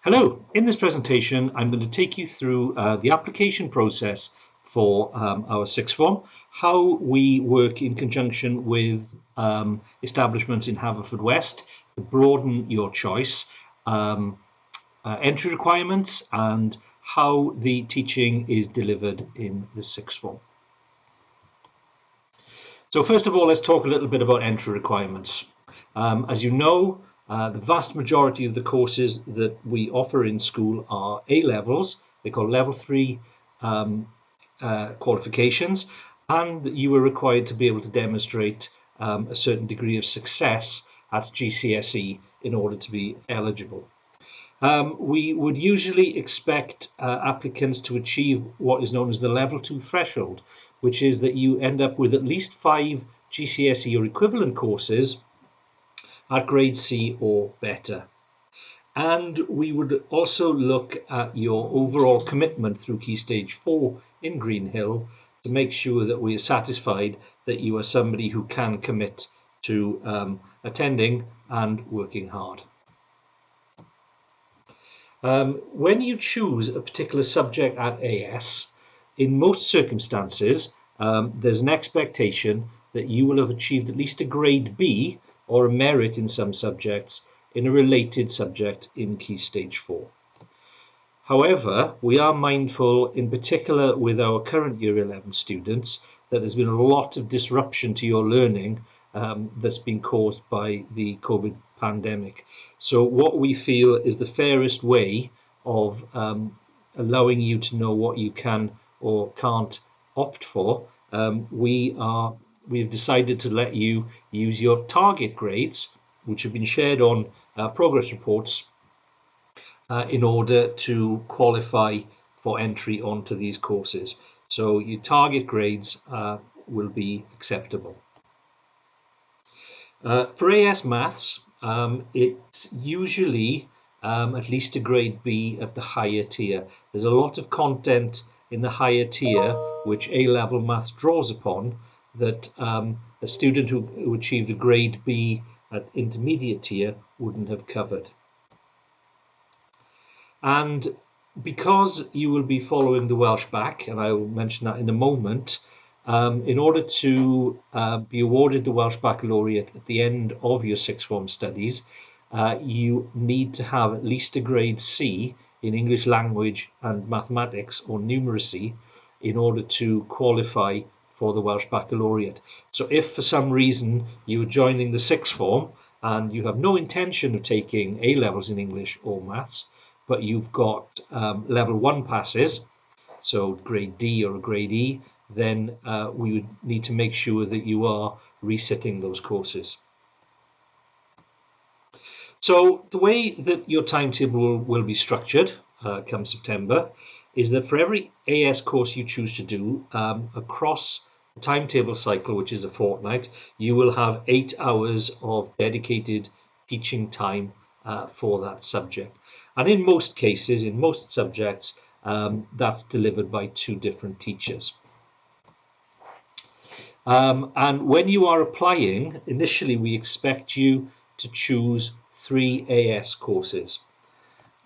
Hello, in this presentation I'm going to take you through the application process for our sixth form, how we work in conjunction with establishments in Haverfordwest to broaden your choice, entry requirements and how the teaching is delivered in the sixth form. So first of all, let's talk a little bit about entry requirements. As you know, the vast majority of the courses that we offer in school are A-levels. They're called level 3 qualifications, and you are required to be able to demonstrate a certain degree of success at GCSE in order to be eligible. We would usually expect applicants to achieve what is known as the level 2 threshold, which is that you end up with at least 5 GCSE or equivalent courses at grade C or better. And we would also look at your overall commitment through Key Stage 4 in Greenhill to make sure that we are satisfied that you are somebody who can commit to attending and working hard. When you choose a particular subject at AS, in most circumstances, there's an expectation that you will have achieved at least a grade B or a merit in some subjects in a related subject in Key Stage 4. However, we are mindful, in particular with our current Year 11 students, that there's been a lot of disruption to your learning that's been caused by the COVID pandemic. So what we feel is the fairest way of allowing you to know what you can or can't opt for, we've decided to let you use your target grades, which have been shared on progress reports, in order to qualify for entry onto these courses. So your target grades will be acceptable. For AS Maths, it's usually at least a grade B at the higher tier. There's a lot of content in the higher tier which A-level Maths draws upon that a student who achieved a grade B at intermediate tier wouldn't have covered. And because you will be following the Welsh Bac, and I will mention that in a moment, in order to be awarded the Welsh Baccalaureate at the end of your sixth form studies, you need to have at least a grade C in English language and mathematics or numeracy in order to qualify for the Welsh Baccalaureate. So if for some reason you are joining the sixth form and you have no intention of taking A-levels in English or maths, but you've got level 1 passes, so grade D or a grade E, then we would need to make sure that you are resitting those courses. So the way that your timetable will be structured come September is that for every AS course you choose to do across the timetable cycle, which is a fortnight, you will have 8 hours of dedicated teaching time for that subject. And in most cases, in most subjects, that's delivered by 2 different teachers. And when you are applying, initially we expect you to choose 3 AS courses.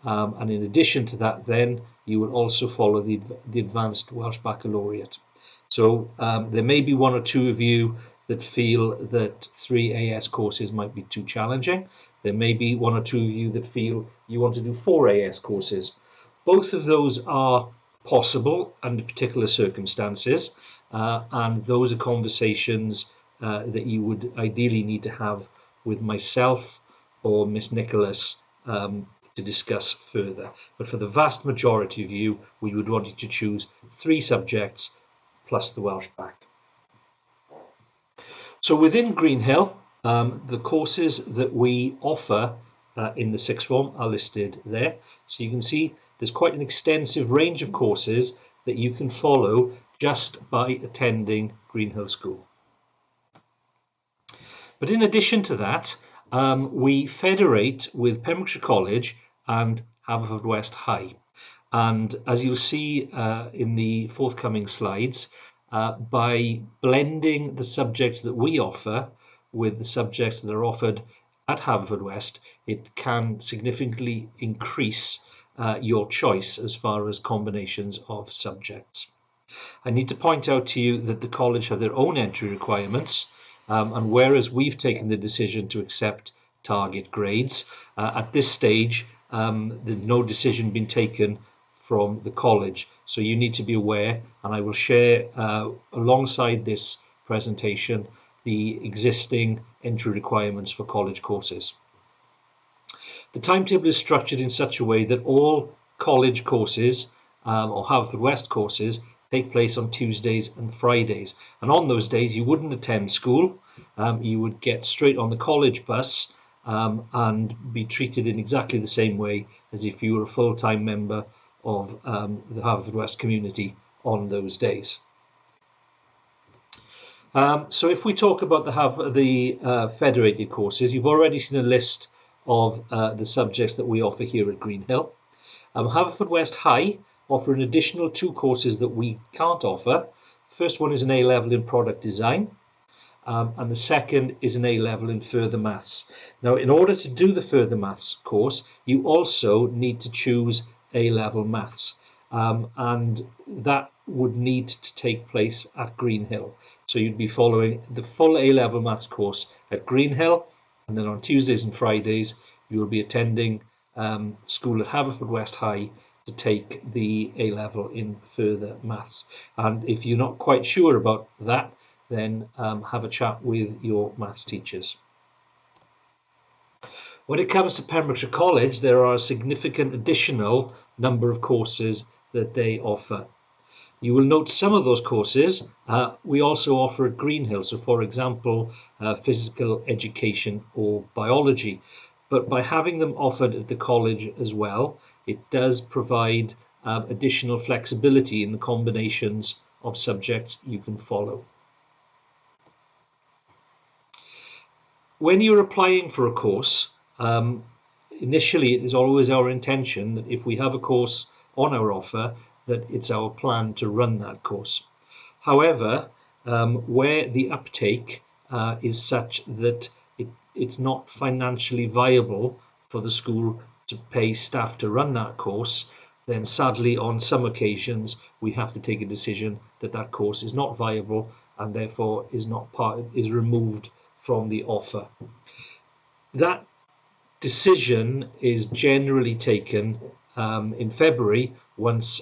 And in addition to that, then you will also follow the Advanced Welsh Baccalaureate. So there may be 1 or 2 of you that feel that 3 AS courses might be too challenging. There may be 1 or 2 of you that feel you want to do 4 AS courses. Both of those are possible under particular circumstances, and those are conversations that you would ideally need to have with myself or Miss Nicholas to discuss further. But for the vast majority of you, we would want you to choose 3 subjects plus the Welsh Bac. So within Greenhill, the courses that we offer in the sixth form are listed there. So you can see there's quite an extensive range of courses that you can follow just by attending Greenhill School. But in addition to that, we federate with Pembrokeshire College and Haverfordwest High. And as you'll see in the forthcoming slides, by blending the subjects that we offer with the subjects that are offered at Haverfordwest, it can significantly increase your choice as far as combinations of subjects. I need to point out to you that the college have their own entry requirements, and whereas we've taken the decision to accept target grades, at this stage there's no decision been taken from the college, so you need to be aware, and I will share alongside this presentation the existing entry requirements for college courses. The timetable is structured in such a way that all college courses or Haverfordwest courses take place on Tuesdays and Fridays, and on those days you wouldn't attend school. You would get straight on the college bus and be treated in exactly the same way as if you were a full-time member of the Haverfordwest community on those days. So if we talk about the federated courses, you've already seen a list of the subjects that we offer here at Greenhill. Haverfordwest High offer an additional 2 courses that we can't offer. The first one is an A-level in product design, and the second is an A-level in further maths. Now, in order to do the further maths course, you also need to choose A-level maths, and that would need to take place at Greenhill. So you'd be following the full A-level maths course at Greenhill, and then on Tuesdays and Fridays you will be attending school at Haverfordwest High to take the A-level in further maths. And if you're not quite sure about that, then have a chat with your maths teachers. When it comes to Pembrokeshire College, there are a significant additional number of courses that they offer. You will note some of those courses we also offer at Greenhill. So, for example, physical education or biology. But by having them offered at the college as well, it does provide additional flexibility in the combinations of subjects you can follow. When you're applying for a course, initially it is always our intention that if we have a course on our offer, that it's our plan to run that course. However, where the uptake is such that it's not financially viable for the school to pay staff to run that course, then sadly on some occasions we have to take a decision that that course is not viable and therefore is removed from the offer. That decision is generally taken in February once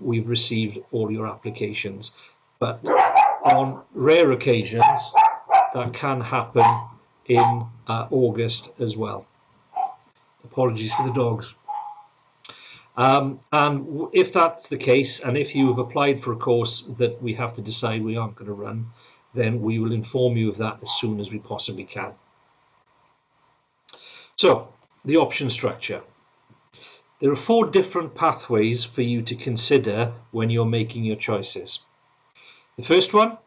we've received all your applications, but on rare occasions that can happen in August as well. Apologies for the dogs. And if that's the case, and if you have applied for a course that we have to decide we aren't going to run, then we will inform you of that as soon as we possibly can. So, the option structure. There are 4 different pathways for you to consider when you're making your choices. The first one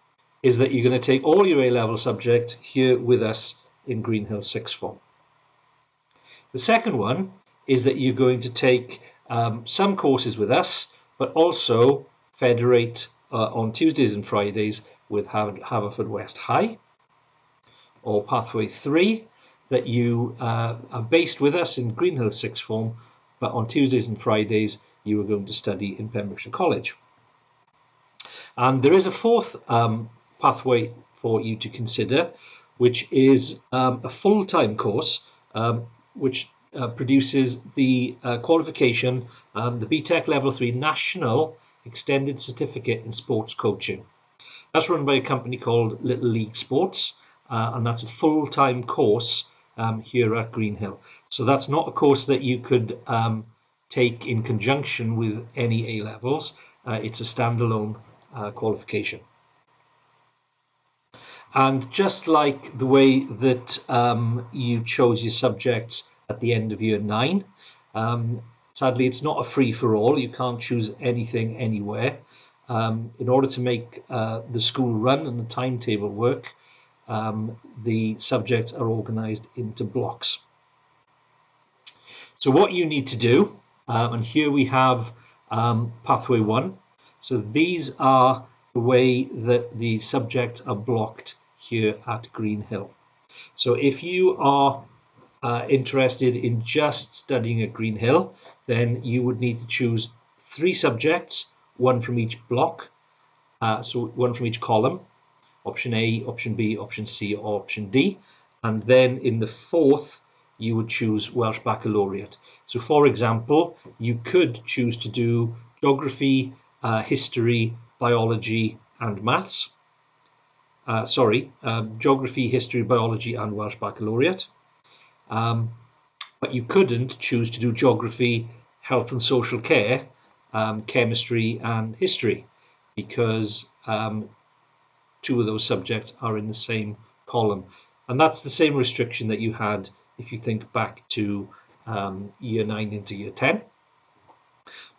is that you're going to take all your A-level subjects here with us in Greenhill Sixth Form. The second one is that you're going to take some courses with us, but also federate on Tuesdays and Fridays with Haverfordwest High. Or pathway 3, that you are based with us in Greenhill Sixth Form, but on Tuesdays and Fridays you are going to study in Pembrokeshire College. And there is a 4th pathway for you to consider, which is a full-time course which produces the qualification, the BTEC Level 3 National Extended Certificate in Sports Coaching. That's run by a company called Little League Sports, and that's a full-time course here at Greenhill. So that's not a course that you could take in conjunction with any A-levels. It's a standalone qualification. And just like the way that you chose your subjects at the end of year 9, sadly it's not a free-for-all. You can't choose anything anywhere. In order to make the school run and the timetable work, the subjects are organised into blocks. So what you need to do, and here we have pathway 1. So these are the way that the subjects are blocked here at Greenhill. So if you are interested in just studying at Greenhill, then you would need to choose 3 subjects, one from each block, so one from each column, option A, option B, option C, or option D. And then in the 4th, you would choose Welsh Baccalaureate. So for example, you could choose to do geography, history, biology, and maths. Geography, history, biology, and Welsh Baccalaureate. But you couldn't choose to do geography, health and social care, chemistry, and history, because 2 of those subjects are in the same column. And that's the same restriction that you had if you think back to year 9 into year 10.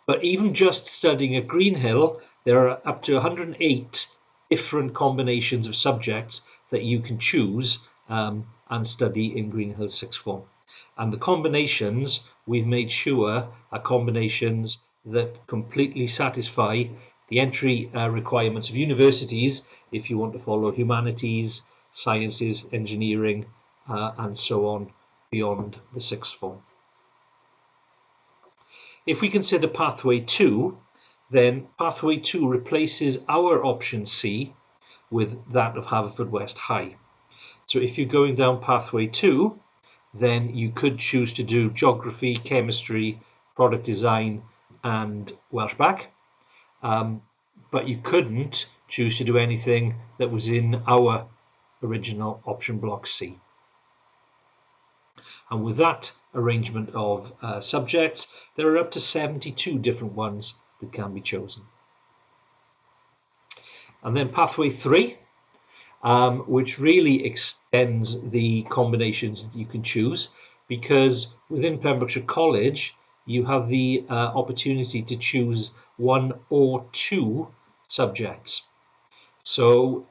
But even just studying at Greenhill, there are up to 108 different combinations of subjects that you can choose and study in Greenhill Sixth Form. And the combinations, we've made sure, are combinations that completely satisfy the entry requirements of universities if you want to follow humanities, sciences, engineering, and so on beyond the Sixth Form. If we consider Pathway 2, then Pathway 2 replaces our option C with that of Haverfordwest High. So if you're going down Pathway 2, then you could choose to do geography, chemistry, product design, and Welsh Bac. But you couldn't choose to do anything that was in our original option block C. And with that arrangement of subjects, there are up to 72 different ones that can be chosen. And then Pathway 3, which really extends the combinations that you can choose, because within Pembrokeshire College, you have the opportunity to choose 1 or 2 subjects. So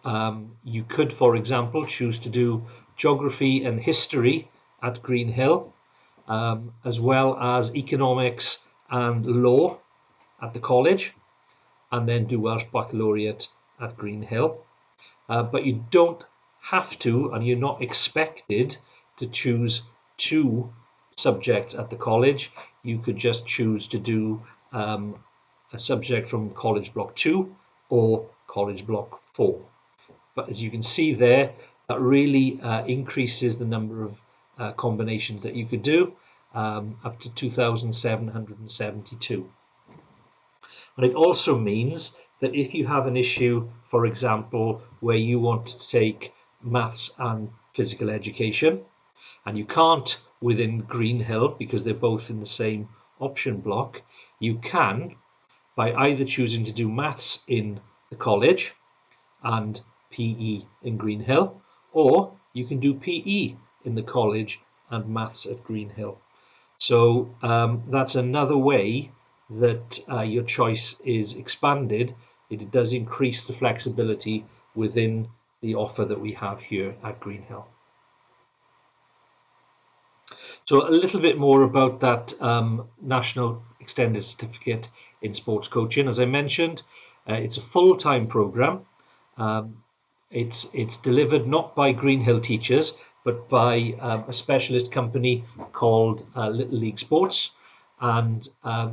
you could, for example, choose to do geography and history at Greenhill, as well as economics and law at the college, and then do Welsh Baccalaureate at Greenhill. But you don't have to, and you're not expected to choose 2 subjects at the college. You could just choose to do a subject from College Block 2 or College Block 4. But as you can see there, that really increases the number of combinations that you could do, up to 2,772. And it also means that if you have an issue, for example, where you want to take maths and physical education, and you can't within Greenhill because they're both in the same option block, you can, by either choosing to do maths in the college and PE in Greenhill, or you can do PE in the college and maths at Greenhill. So that's another way that your choice is expanded. It does increase the flexibility within the offer that we have here at Greenhill. So a little bit more about that National Extended Certificate in Sports Coaching. As I mentioned, it's a full-time program. It's delivered not by Greenhill teachers, but by a specialist company called Little League Sports, and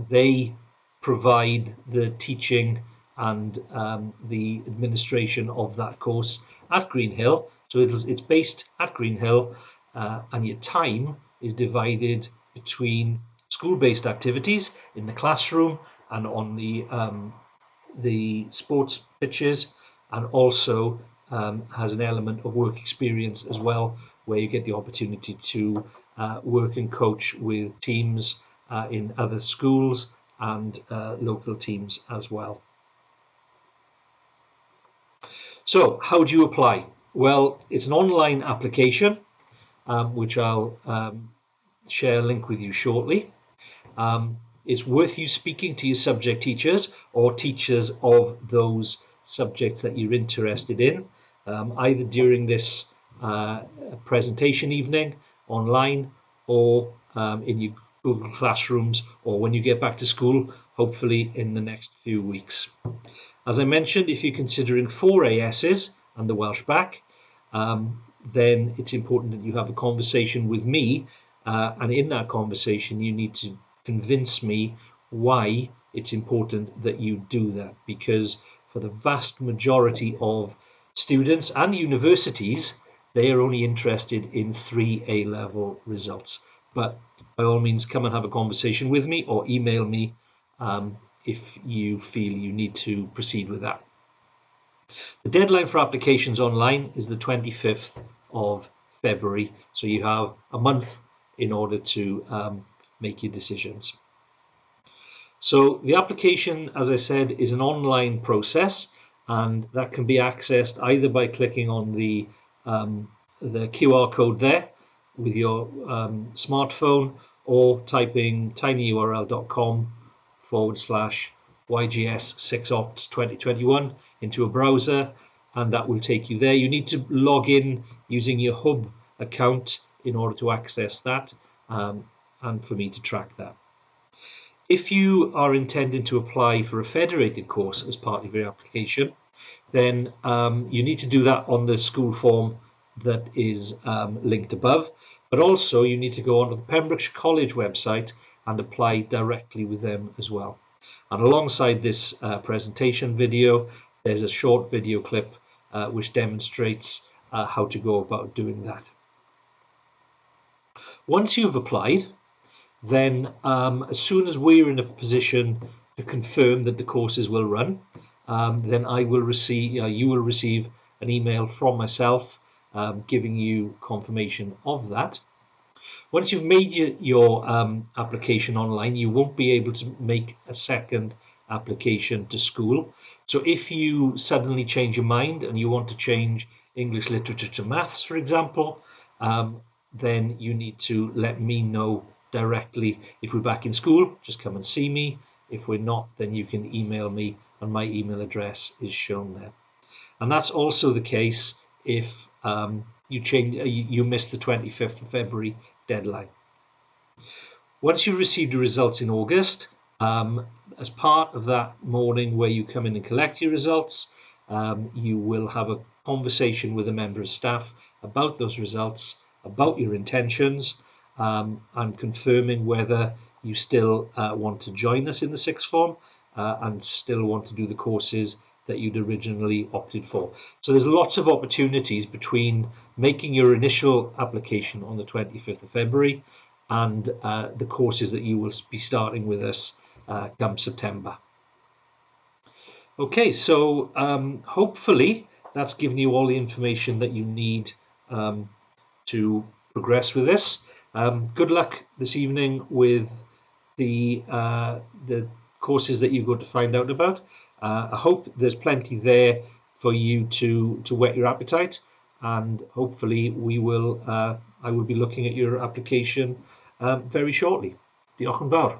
they provide the teaching and the administration of that course at Greenhill. So it's based at Greenhill, and your time is divided between school-based activities in the classroom and on the sports pitches, and also has an element of work experience as well, where you get the opportunity to work and coach with teams in other schools and local teams as well. So how do you apply? Well, it's an online application, which I'll share a link with you shortly. It's worth you speaking to your subject teachers or teachers of those subjects that you're interested in, either during this presentation evening online or in your Google Classrooms, or when you get back to school, hopefully in the next few weeks. As I mentioned, if you're considering 4 ASs and the Welsh Bac, then it's important that you have a conversation with me and in that conversation you need to convince me why it's important that you do that, because for the vast majority of students and universities, they are only interested in 3 A-level results. But by all means, come and have a conversation with me or email me if you feel you need to proceed with that. The deadline for applications online is the 25th of February, so you have a month in order to make your decisions. So the application, as I said, is an online process, and that can be accessed either by clicking on the QR code there with your smartphone, or typing tinyurl.com/YGS6opt2021 into a browser, and that will take you there. You need to log in using your Hub account in order to access that, and for me to track that. If you are intending to apply for a federated course as part of your application, then you need to do that on the school form that is linked above, but also you need to go onto the Pembrokeshire College website and apply directly with them as well. And alongside this presentation video, there's a short video clip which demonstrates how to go about doing that. Once you've applied, then as soon as we're in a position to confirm that the courses will run, then you will receive an email from myself giving you confirmation of that. Once you've made your application online, you won't be able to make a second application to school. So if you suddenly change your mind and you want to change English literature to maths, for example, then you need to let me know directly. If we're back in school, just come and see me. If we're not, then you can email me, and my email address is shown there. And that's also the case if you miss the 25th of February deadline. Once you've received your results in August, as part of that morning where you come in and collect your results, you will have a conversation with a member of staff about those results, about your intentions, and confirming whether you still want to join us in the sixth form and still want to do the courses that you'd originally opted for. So there's lots of opportunities between making your initial application on the 25th of February and the courses that you will be starting with us come September. Okay, so hopefully that's given you all the information that you need to progress with this. Good luck this evening with the courses that you're going to find out about. I hope there's plenty there for you to whet your appetite, and hopefully I will be looking at your application very shortly. Diolch yn fawr.